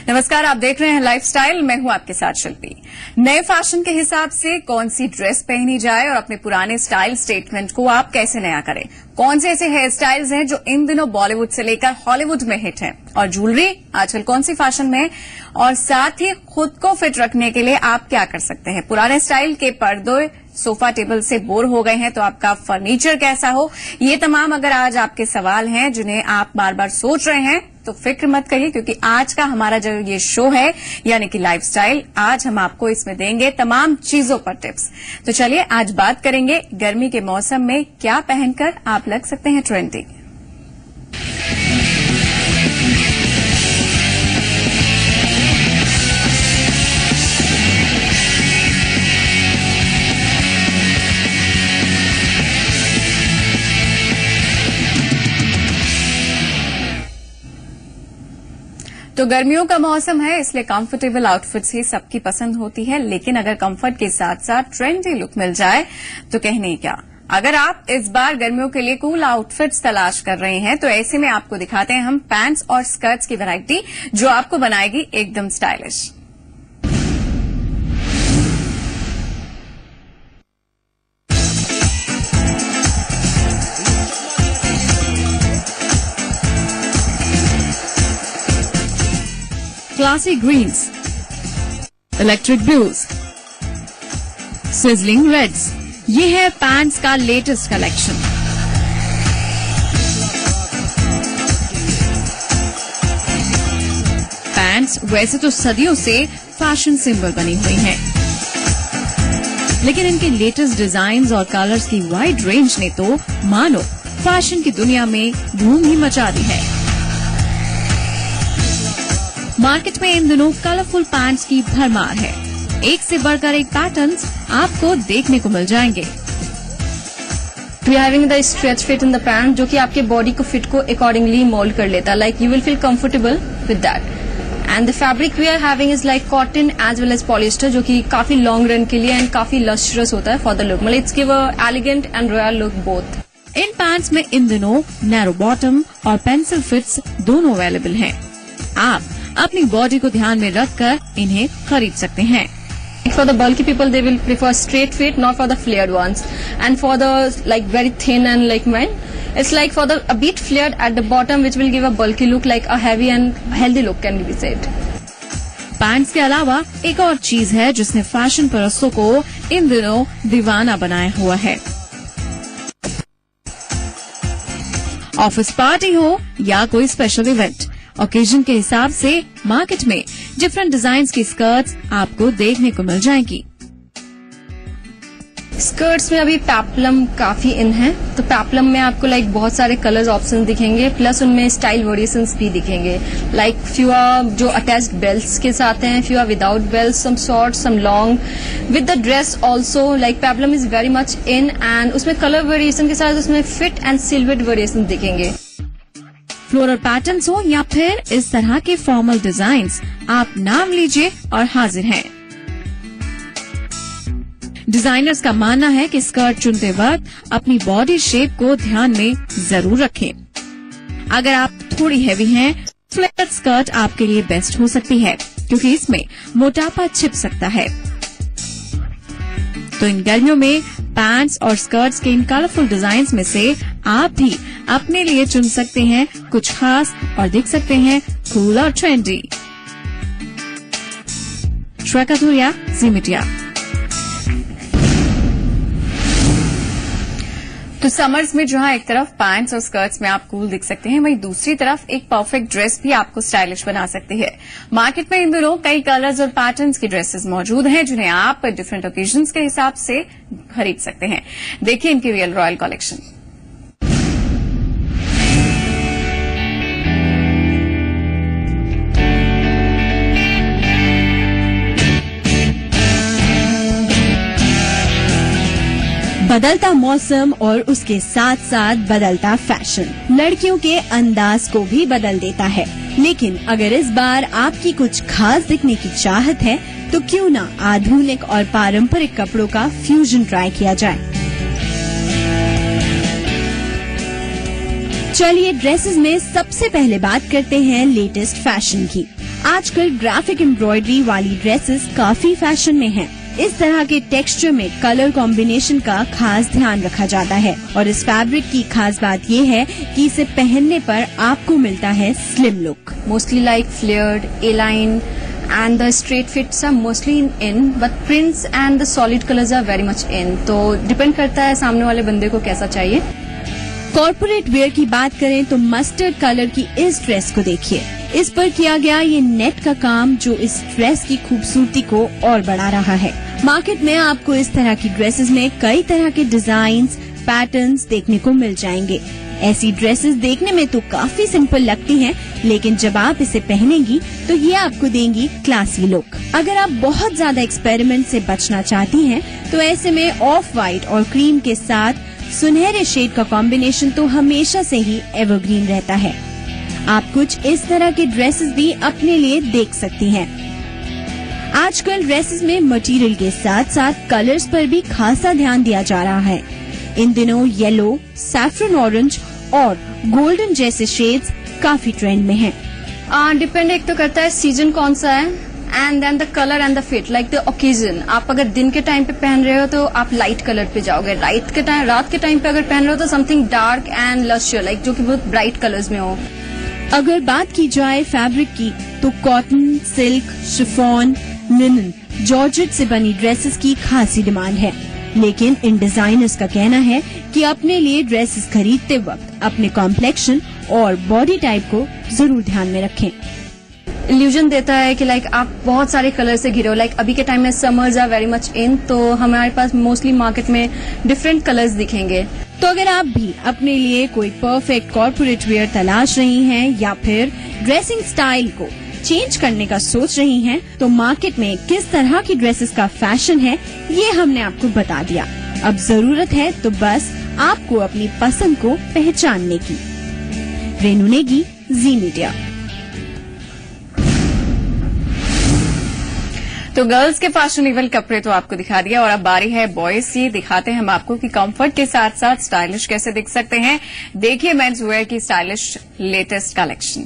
नमस्कार, आप देख रहे हैं लाइफस्टाइल। मैं हूं आपके साथ शिल्पी। नए फैशन के हिसाब से कौन सी ड्रेस पहनी जाए और अपने पुराने स्टाइल स्टेटमेंट को आप कैसे नया करें, कौन से ऐसे हेयर स्टाइल्स हैं जो इन दिनों बॉलीवुड से लेकर हॉलीवुड में हिट हैं, और ज्वेलरी आजकल कौन सी फैशन में है, और साथ ही खुद को फिट रखने के लिए आप क्या कर सकते हैं। पुराने स्टाइल के पर्दे सोफा टेबल से बोर हो गए हैं तो आपका फर्नीचर कैसा हो, ये तमाम अगर आज आपके सवाल हैं जिन्हें आप बार बार सोच रहे हैं तो फिक्र मत करिए, क्योंकि आज का हमारा जो ये शो है यानी कि लाइफस्टाइल, आज हम आपको इसमें देंगे तमाम चीजों पर टिप्स। तो चलिए आज बात करेंगे गर्मी के मौसम में क्या पहनकर आप लग सकते हैं ट्रेंडी। तो गर्मियों का मौसम है, इसलिए कंफर्टेबल आउटफिट्स ही सबकी पसंद होती है, लेकिन अगर कंफर्ट के साथ साथ ट्रेंडी लुक मिल जाए तो कहने क्या। अगर आप इस बार गर्मियों के लिए कूल आउटफिट्स तलाश कर रहे हैं तो ऐसे में आपको दिखाते हैं हम पैंट्स और स्कर्ट्स की वैरायटी जो आपको बनाएगी एकदम stylish. Classy greens, electric blues, sizzling reds, ये है पैंट्स का लेटेस्ट कलेक्शन। पैंट्स वैसे तो सदियों से फैशन सिंबल बनी हुई हैं, लेकिन इनके लेटेस्ट डिजाइन्स और कलर्स की वाइड रेंज ने तो मानो फैशन की दुनिया में धूम ही मचा दी है। मार्केट में इन दिनों कलरफुल पैंट्स की भरमार है, एक से बढ़कर एक पैटर्न्स आपको देखने को मिल जाएंगे। We are having the stretch fit in the pant जो कि आपके बॉडी को फिट को अकॉर्डिंगली मोल्ड कर लेता है, like you will feel comfortable with that. And the fabric we are having is like cotton as well as polyester जो कि काफी लॉन्ग रन के लिए एंड काफी लस्ट्रस होता है फॉर द लुक, मतलब it's give a elegant and royal look both. In pants में इन दिनों नैरो बॉटम और पेंसिल फिट्स दोनों अवेलेबल हैं। आप अपनी बॉडी को ध्यान में रखकर इन्हें खरीद सकते हैं। For the bulky people, they will prefer straight fit, not for the flared ones. And for the like very thin and like mine, it's like for the a bit flared at the bottom, which will give a bulky look, like a heavy and healthy look can be said. Pants के अलावा एक और चीज है जिसने fashion परस्तों को इन दिनों दीवाना बनाया हुआ है। ऑफिस पार्टी हो या कोई स्पेशल इवेंट, ओकेजन के हिसाब से मार्केट में डिफरेंट डिजाइन की स्कर्ट्स आपको देखने को मिल जाएंगी। स्कर्ट्स में अभी पेप्लम काफी इन है, तो पेप्लम में आपको लाइक बहुत सारे कलर्स ऑप्शन दिखेंगे, प्लस उनमें स्टाइल वेरिएशंस भी दिखेंगे। लाइक फ्यू आर जो अटैच्ड बेल्ट्स के साथ हैं, few are without belt, some short, some long with the dress also. Like peplum is very much in and उसमें कलर वेरिएशन के साथ उसमें फिट एंड सिल्वेट वेरिएशन दिखेंगे। फ्लोरल पैटर्न्स हो या फिर इस तरह के फॉर्मल डिजाइन्स, आप नाम लीजिए और हाजिर हैं। डिजाइनर्स का मानना है कि स्कर्ट चुनते वक्त अपनी बॉडी शेप को ध्यान में जरूर रखें। अगर आप थोड़ी हैवी हैं, फ्लेयर स्कर्ट आपके लिए बेस्ट हो सकती है, क्योंकि इसमें मोटापा छिप सकता है। तो इन गर्मियों में पैंट्स और स्कर्ट्स के इन कलरफुल डिजाइन्स में से आप भी अपने लिए चुन सकते हैं कुछ खास और दिख सकते हैं कूल और ट्रेंडी। श्वेता धुरिया, जी मीडिया। तो समर्स में जहां एक तरफ पैंट्स और स्कर्ट्स में आप कूल दिख सकते हैं, वहीं दूसरी तरफ एक परफेक्ट ड्रेस भी आपको स्टाइलिश बना सकती है। मार्केट में इन दिनों कई कलर्स और पैटर्न्स की ड्रेसेस मौजूद हैं जिन्हें आप डिफरेंट ओकेजन्स के हिसाब से खरीद सकते हैं। देखिए इनकी रियल रॉयल कलेक्शन। बदलता मौसम और उसके साथ साथ बदलता फैशन लड़कियों के अंदाज को भी बदल देता है, लेकिन अगर इस बार आपकी कुछ खास दिखने की चाहत है तो क्यों ना आधुनिक और पारंपरिक कपड़ों का फ्यूजन ट्राई किया जाए। चलिए ड्रेसेस में सबसे पहले बात करते हैं लेटेस्ट फैशन की। आजकल ग्राफिक एम्ब्रॉयडरी वाली ड्रेसेस काफी फैशन में हैं। इस तरह के टेक्सचर में कलर कॉम्बिनेशन का खास ध्यान रखा जाता है और इस फैब्रिक की खास बात ये है कि इसे पहनने पर आपको मिलता है slim look. Mostly like flared, A-line, and the straight fits are mostly in, but prints and the solid colors are very much in. तो डिपेंड करता है सामने वाले बंदे को कैसा चाहिए। कॉर्पोरेट वेयर की बात करें तो मस्टर्ड कलर की इस ड्रेस को देखिए। इस पर किया गया ये नेट का काम जो इस ड्रेस की खूबसूरती को और बढ़ा रहा है। मार्केट में आपको इस तरह की ड्रेसेस में कई तरह के डिजाइन्स, पैटर्न्स देखने को मिल जाएंगे। ऐसी ड्रेसेस देखने में तो काफी सिंपल लगती हैं, लेकिन जब आप इसे पहनेंगी तो ये आपको देंगी क्लासी लुक। अगर आप बहुत ज्यादा एक्सपेरिमेंट से बचना चाहती हैं, तो ऐसे में ऑफ वाइट और क्रीम के साथ सुनहरे शेड का कॉम्बिनेशन तो हमेशा से ही एवरग्रीन रहता है। आप कुछ इस तरह के ड्रेसेस भी अपने लिए देख सकती हैं। आजकल ड्रेसेस में मटेरियल के साथ साथ कलर्स पर भी खासा ध्यान दिया जा रहा है। इन दिनों येलो, सैफरन ऑरेंज और गोल्डन जैसे शेड्स काफी ट्रेंड में हैं। डिपेंड एक तो करता है सीजन कौन सा है and then the colour and the fit like the occasion. आप अगर दिन के टाइम पे पहन रहे हो तो आप लाइट कलर पे जाओगे, रात के टाइम पे अगर पहन रहे हो तो समथिंग डार्क एंड लश्यर लाइक जो कि बहुत ब्राइट कलर्स में हो। अगर बात की जाए फैब्रिक की तो cotton, silk, chiffon, linen, georgette से बनी ड्रेसेस की खासी डिमांड है। लेकिन इन डिजाइनर्स का कहना है कि अपने लिए ड्रेसेस खरीदते वक्त अपने कॉम्प्लेक्शन और बॉडी टाइप को जरूर ध्यान में रखें। इल्यूजन देता है कि लाइक आप बहुत सारे कलर से घिरे हो। लाइक अभी के टाइम में summers are very much in, तो हमारे पास मोस्टली मार्केट में डिफरेंट कलर्स दिखेंगे। तो अगर आप भी अपने लिए कोई परफेक्ट कॉर्पोरेट वेयर तलाश रही हैं या फिर ड्रेसिंग स्टाइल को चेंज करने का सोच रही हैं, तो मार्केट में किस तरह की ड्रेसेस का फैशन है ये हमने आपको बता दिया। अब जरूरत है तो बस आपको अपनी पसंद को पहचानने की। रेनू नेगी, जी मीडिया। तो गर्ल्स के फैशनेबल कपड़े तो आपको दिखा दिया और अब बारी है बॉयज की। दिखाते हैं हम आपको कि कंफर्ट के साथ साथ स्टाइलिश कैसे दिख सकते हैं। देखिए मेंस वेयर की स्टाइलिश लेटेस्ट कलेक्शन।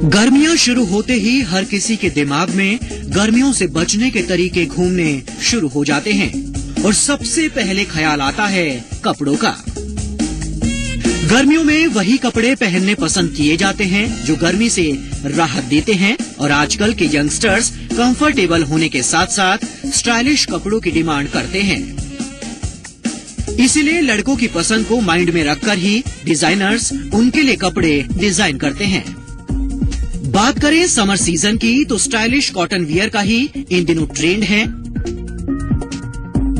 गर्मियां शुरू होते ही हर किसी के दिमाग में गर्मियों से बचने के तरीके घूमने शुरू हो जाते हैं और सबसे पहले ख्याल आता है कपड़ों का। गर्मियों में वही कपड़े पहनने पसंद किए जाते हैं जो गर्मी से राहत देते हैं और आजकल के यंगस्टर्स कंफर्टेबल होने के साथ साथ स्टाइलिश कपड़ों की डिमांड करते हैं। इसीलिए लड़कों की पसंद को माइंड में रखकर ही डिजाइनर्स उनके लिए कपड़े डिजाइन करते हैं। बात करें समर सीजन की तो स्टाइलिश कॉटन वियर का ही इन दिनों ट्रेंड है।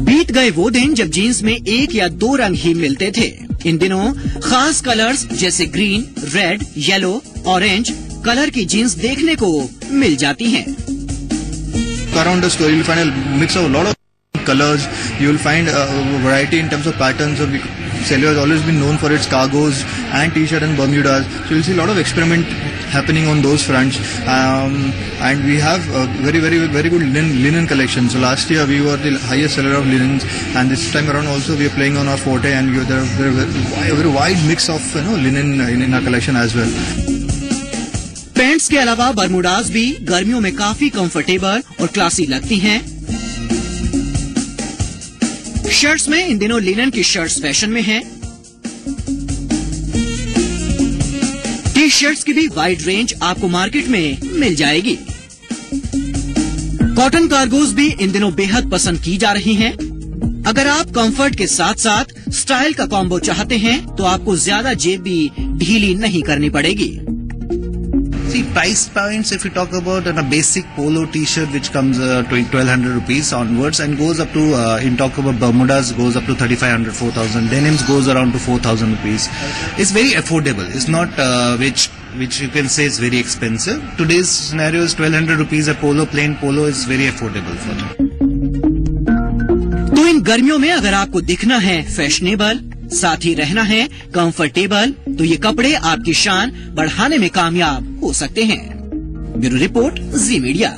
बीत गए वो दिन जब जीन्स में एक या दो रंग ही मिलते थे। इन दिनों खास कलर्स जैसे green, red, yellow, orange colour की जीन्स देखने को मिल जाती हैं। Around the store, you'll find a mix of a lot of colors. You'll find a variety in terms of patterns. Cellular has always been known for its cargos and t-shirt and Bermudas. So you'll see a lot of experiment happening on those fronts. And we have a very good linen collection. So last year we were the highest seller of linens, and this time around also we are playing on our forte, and there are a very wide mix of linen in our collection as well. Pants के अलावा बर्मुडास भी गर्मियों में काफी comfortable और classy लगती हैं। Shirts में इन दिनों लिनन की शर्ट्स फैशन में हैं। टी शर्ट्स की भी वाइड रेंज आपको मार्केट में मिल जाएगी। कॉटन कार्गोज भी इन दिनों बेहद पसंद की जा रही हैं। अगर आप कंफर्ट के साथ साथ स्टाइल का कॉम्बो चाहते हैं तो आपको ज्यादा जेब भी ढीली नहीं करनी पड़ेगी। See, price points, if you talk about a basic polo t-shirt which comes 1200 rupees onwards and goes up to, in talk about Bermudas goes up to 3500, 4000, denims goes around to 4000 rupees. It's very affordable. It's not which you can say is very expensive. Today's scenario is 1200 rupees a polo, plain polo is very affordable for them. तो इन गर्मियों में अगर आपको दिखना है fashionable, साथ ही रहना है कंफर्टेबल, तो ये कपड़े आपकी शान बढ़ाने में कामयाब हो सकते हैं। ब्यूरो रिपोर्ट, जी मीडिया।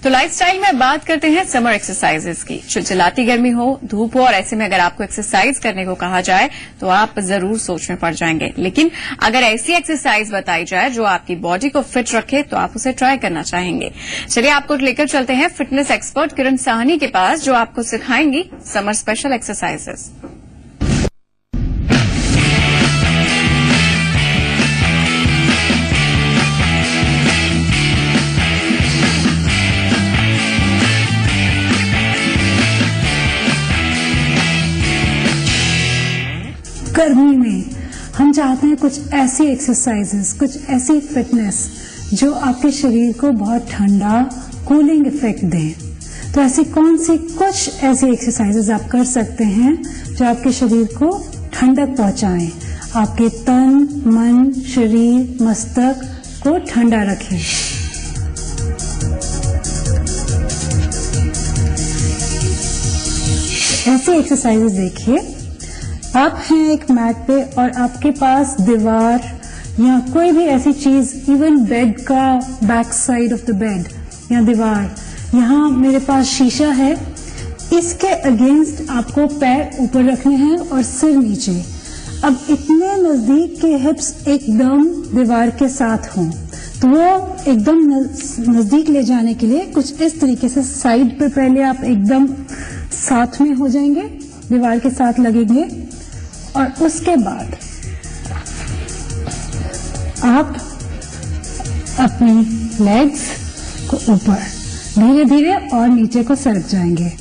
तो लाइफस्टाइल में बात करते हैं समर एक्सरसाइजेस की। चिलचिलाती गर्मी हो, धूप हो और ऐसे में अगर आपको एक्सरसाइज करने को कहा जाए तो आप जरूर सोच में पड़ जाएंगे। लेकिन अगर ऐसी एक्सरसाइज बताई जाए जो आपकी बॉडी को फिट रखे तो आप उसे ट्राई करना चाहेंगे। चलिए आपको लेकर चलते हैं फिटनेस एक्सपर्ट किरण साहनी के पास, जो आपको सिखाएंगी समर स्पेशल एक्सरसाइजेस। गर्मी में हम चाहते हैं कुछ ऐसी एक्सरसाइजेस, कुछ ऐसी फिटनेस जो आपके शरीर को बहुत ठंडा कूलिंग इफेक्ट दें। तो ऐसी कौन सी कुछ ऐसी एक्सरसाइजेस आप कर सकते हैं जो आपके शरीर को ठंडक पहुंचाएं, आपके तन, मन, शरीर, मस्तक को ठंडा रखें। ऐसी एक्सरसाइजेस देखिए, आप हैं एक मैट पे और आपके पास दीवार या कोई भी ऐसी चीज, इवन बेड का back side of the bed या दीवार, यहाँ मेरे पास शीशा है, इसके अगेंस्ट आपको पैर ऊपर रखने हैं और सिर नीचे। अब इतने नजदीक के हिप्स एकदम दीवार के साथ हों, तो वो एकदम नजदीक ले जाने के लिए कुछ इस तरीके से साइड पे पहले आप एकदम साथ में हो जाएंगे, दीवार के साथ लगेंगे और उसके बाद आप अपनी लेग्स को ऊपर धीरे धीरे और नीचे को सरक जाएंगे।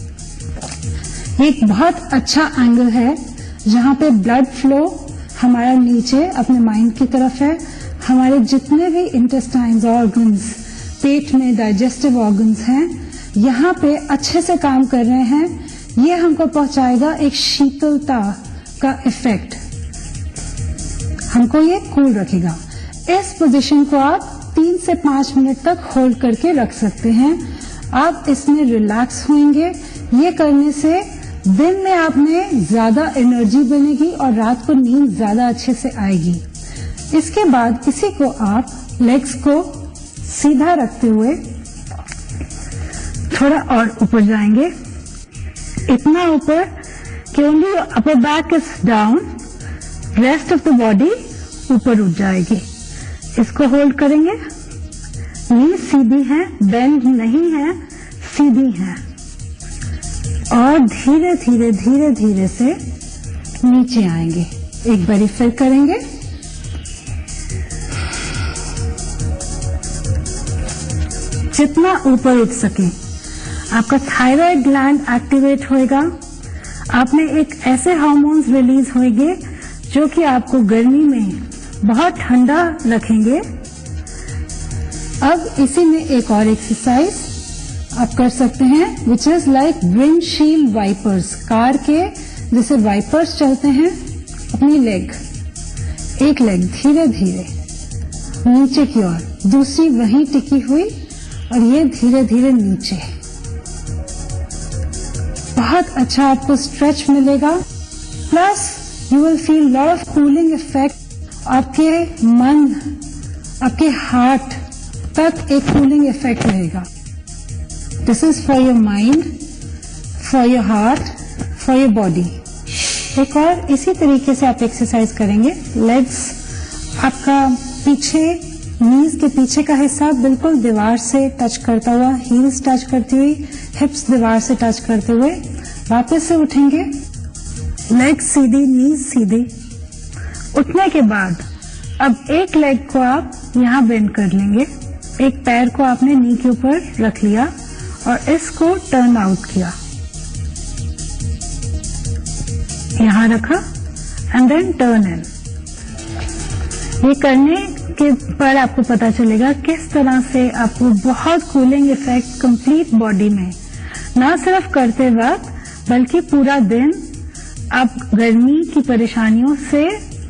एक बहुत अच्छा एंगल है जहां पे ब्लड फ्लो हमारा नीचे अपने माइंड की तरफ है। हमारे जितने भी इंटेस्टाइन्स ऑर्गन्स, पेट में डाइजेस्टिव ऑर्गन्स हैं, यहाँ पे अच्छे से काम कर रहे हैं। ये हमको पहुंचाएगा एक शीतलता का इफेक्ट, हमको ये कूल रखेगा। इस पोजीशन को आप 3 से 5 मिनट तक होल्ड करके रख सकते हैं। आप इसमें रिलैक्स होंगे। ये करने से दिन में आप में ज्यादा एनर्जी बनेगी और रात को नींद ज्यादा अच्छे से आएगी। इसके बाद इसी को आप लेग्स को सीधा रखते हुए थोड़ा और ऊपर जाएंगे, इतना ऊपर कि only upper back is down, rest of the body ऊपर उठ जाएगी। इसको होल्ड करेंगे, नी सीधी है, बेंड नहीं है, सीधी है और धीरे धीरे धीरे धीरे से नीचे आएंगे। एक बारी फिर करेंगे, जितना ऊपर उठ सके। आपका थायराइड ग्लैंड एक्टिवेट होएगा, आप में एक ऐसे हार्मोन्स रिलीज होंगे जो कि आपको गर्मी में बहुत ठंडा रखेंगे। अब इसी में एक और एक्सरसाइज आप कर सकते हैं, which is like windshield wipers. Car के जैसे वाइपर्स चलते हैं, अपनी लेग, एक लेग धीरे धीरे नीचे की ओर, दूसरी वहीं टिकी हुई और ये धीरे धीरे नीचे। बहुत अच्छा आपको स्ट्रेच मिलेगा, plus you will feel lot of cooling effect. आपके मन, आपके हार्ट तक एक कूलिंग इफेक्ट रहेगा। This is for your mind, for your heart, for your body. एक और इसी तरीके से आप एक्सरसाइज करेंगे। लेग्स आपका पीछे, नीज के पीछे का हिस्सा बिल्कुल दीवार से टच करता हुआ, हील्स टच करती हुई, हिप्स दीवार से टच करते हुए वापस से उठेंगे। लेग सीधी, नीज सीधी। उठने के बाद अब एक लेग को आप यहाँ बेंड कर लेंगे, एक पैर को आपने नी के ऊपर रख लिया और इसको टर्न आउट किया, यहाँ रखा एंड देन टर्न इन। ये करने के पर आपको पता चलेगा किस तरह से आपको बहुत कूलिंग इफेक्ट कंप्लीट बॉडी में, ना सिर्फ करते वक्त बल्कि पूरा दिन आप गर्मी की परेशानियों से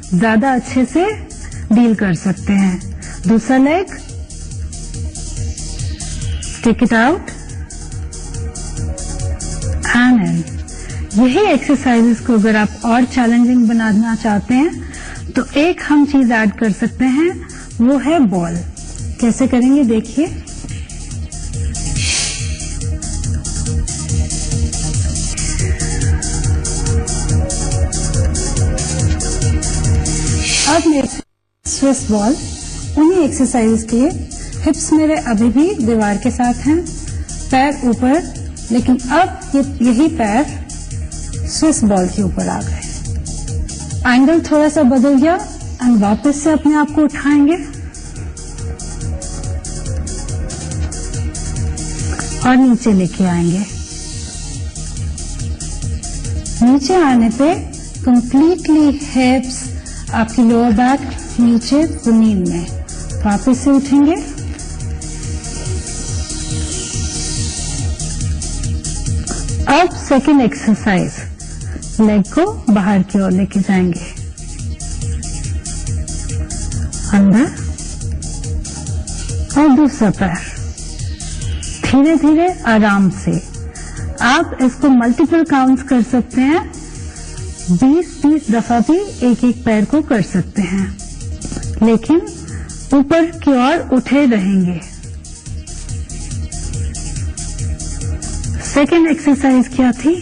ज्यादा अच्छे से डील कर सकते हैं। दूसरा leg, take it out and in. यही एक्सरसाइजेस को अगर आप और चैलेंजिंग बनाना चाहते हैं तो एक हम चीज ऐड कर सकते हैं, वो है बॉल। कैसे करेंगे देखिए। अब मेरे स्विस बॉल, उन्हीं एक्सरसाइज के लिए हिप्स मेरे अभी भी दीवार के साथ हैं, पैर ऊपर, लेकिन अब यही पैर स्विस बॉल के ऊपर आ गए। एंगल थोड़ा सा बदल गया एंड वापस से अपने आप को उठाएंगे और नीचे लेके आएंगे। नीचे आने पे कंप्लीटली हिप्स, आपकी लोअर बैक नीचे जमीन में, वापस से उठेंगे। अब सेकेंड एक्सरसाइज, लेग को बाहर की ओर लेके जाएंगे, अंदर और दूसरा पैर, धीरे धीरे आराम से। आप इसको मल्टीपल काउंट्स कर सकते हैं, 20-30 दफा भी एक एक पैर को कर सकते हैं, लेकिन ऊपर की ओर उठे रहेंगे। सेकेंड एक्सरसाइज क्या थी?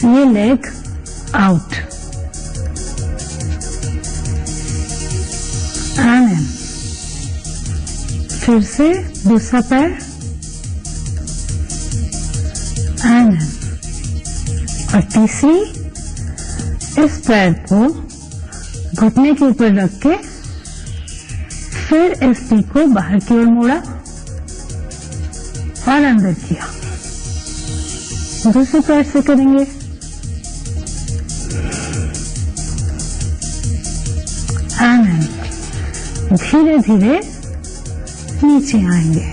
ये लेग आउट एंड इन, फिर से दूसरा पैर एंड इन, और तीसरी इस पैर को घुटने के ऊपर रख के फिर इस पी को बाहर की ओर मोड़ा और अंदर किया। दूसरे पैर से करेंगे, एंड धीरे धीरे नीचे आएंगे।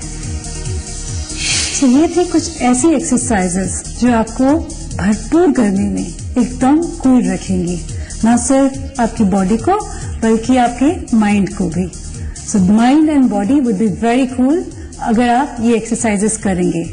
तो ये थी कुछ ऐसी एक्सरसाइजेस जो आपको भरपूर गर्मी में एकदम कूल रखेंगी, न सिर्फ आपकी बॉडी को बल्कि आपके माइंड को भी। So mind and body would be very cool अगर आप ये एक्सरसाइजेस करेंगे।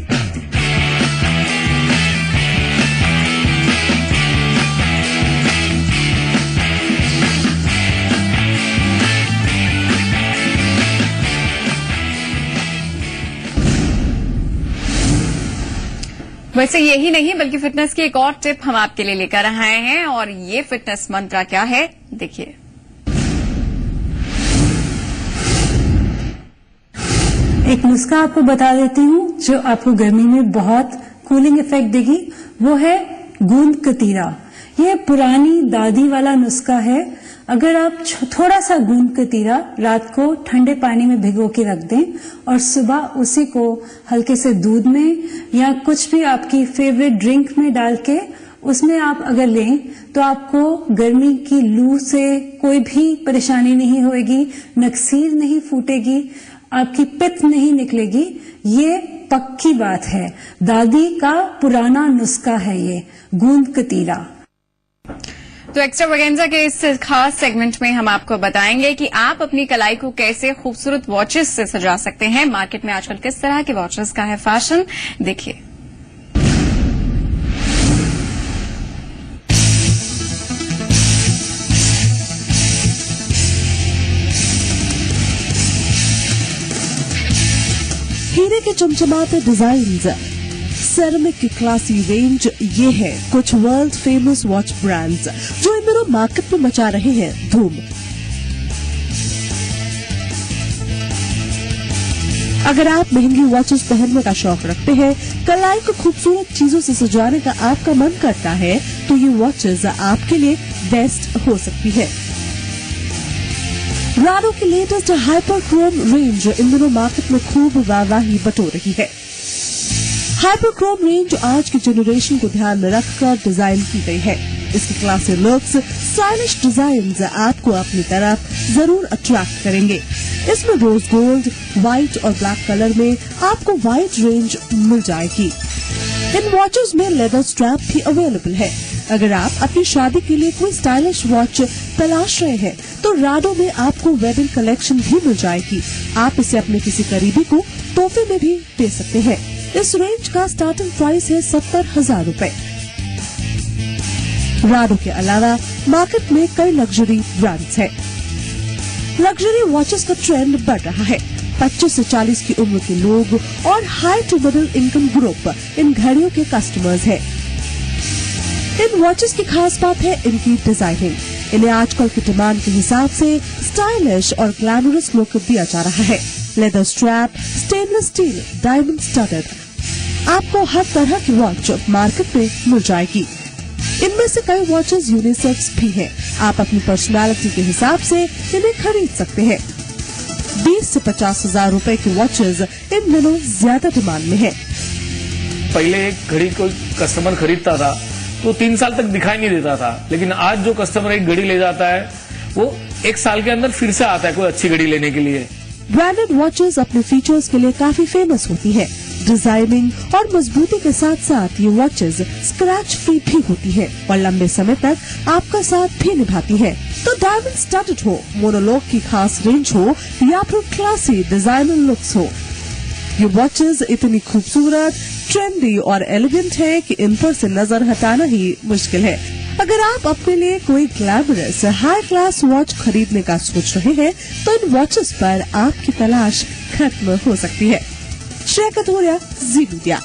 वैसे यही नहीं बल्कि फिटनेस की एक और टिप हम आपके लिए लेकर आए हैं, और ये फिटनेस मंत्र क्या है, देखिए। एक नुस्खा आपको बता देती हूँ जो आपको गर्मी में बहुत कूलिंग इफेक्ट देगी, वो है गूंद कतीरा। ये पुरानी दादी वाला नुस्खा है। अगर आप थोड़ा सा गूंद कतीरा रात को ठंडे पानी में भिगो के रख दें और सुबह उसी को हल्के से दूध में या कुछ भी आपकी फेवरेट ड्रिंक में डाल के उसमें आप अगर लें तो आपको गर्मी की लू से कोई भी परेशानी नहीं होगी, नक्सीर नहीं फूटेगी, आपकी पित्त नहीं निकलेगी। ये पक्की बात है, दादी का पुराना नुस्खा है ये गूंद कतीरा। तो एक्स्ट्रावेगेंजा के इस खास सेगमेंट में हम आपको बताएंगे कि आप अपनी कलाई को कैसे खूबसूरत वॉचेस से सजा सकते हैं। मार्केट में आजकल किस तरह के वॉचेस का है फैशन, देखिए। हीरे के चमचमाते डिजाइन्स, सेरेमिक की क्लासी रेंज, ये है कुछ वर्ल्ड फेमस वॉच ब्रांड्स जो इन दिनों मार्केट में मचा रहे हैं धूम। अगर आप महंगी वॉचेस पहनने का शौक रखते हैं, कलाई को खूबसूरत चीजों से सजाने का आपका मन करता है, तो ये वॉचेस आपके लिए बेस्ट हो सकती है। राडो की लेटेस्ट हाइपर क्रोम रेंज इन दिनों मार्केट में खूब वाहवाही बटोर रही है। हाइपर क्रोम रेंज आज की जनरेशन को ध्यान में रखकर डिजाइन की गई है। इसकी क्लासी लुक्स, स्टाइलिश डिजाइन्स आपको अपनी तरफ जरूर अट्रैक्ट करेंगे। इसमें रोज गोल्ड, व्हाइट और ब्लैक कलर में आपको वाइड रेंज मिल जाएगी। इन वॉचेस में लेदर स्ट्रैप भी अवेलेबल है। अगर आप अपनी शादी के लिए कोई स्टाइलिश वॉच तलाश रहे हैं, तो राडो में आपको वेडिंग कलेक्शन भी मिल जाएगी। आप इसे अपने किसी करीबी को तोहफे में भी दे सकते हैं। इस रेंज का स्टार्टिंग प्राइस है 70,000 रूपए। राडो के अलावा मार्केट में कई लग्जरी ब्रांड्स हैं। लग्जरी वॉचेस का ट्रेंड बढ़ रहा है। 25 से 40 की उम्र के लोग और high to middle income group इन घड़ियों के कस्टमर्स हैं। इन वॉचेस की खास बात है इनकी डिजाइनिंग। इन्हें आजकल की डिमांड के हिसाब से स्टाइलिश और ग्लैमरस लुक दिया जा रहा है। Leather strap, stainless steel, diamond studded, आपको हर तरह की वॉच मार्केट में मिल जाएगी। इनमें से कई वॉचेस यूनिसेक्स भी हैं। आप अपनी पर्सनालिटी के हिसाब से इन्हें खरीद सकते हैं। 20 से 50 हजार रूपए की वॉचेस इन दिनों ज्यादा डिमांड में है। पहले एक घड़ी को कस्टमर खरीदता था तो 3 साल तक दिखाई नहीं देता था, लेकिन आज जो कस्टमर एक घड़ी ले जाता है वो 1 साल के अंदर फिर से आता है कोई अच्छी घड़ी लेने के लिए। ब्रांडेड वॉचेस अपने फीचर्स के लिए काफी फेमस होती है। डिजाइनिंग और मजबूती के साथ साथ ये वॉचेस स्क्रैच फ्री भी होती है और लंबे समय तक आपका साथ भी निभाती है। तो डायमंड स्टडेड हो, मोनोलॉग की खास रेंज हो या फिर क्लासी डिजाइनर लुक्स हो, ये वॉचेस इतनी खूबसूरत, ट्रेंडी और एलिगेंट है कि इन पर से नजर हटाना ही मुश्किल है। अगर आप अपने लिए कोई ग्लैमरस हाई क्लास वॉच खरीदने का सोच रहे हैं तो इन वॉचेस पर आपकी तलाश खत्म हो सकती है। श्रेया कथोरिया, जी मीडिया।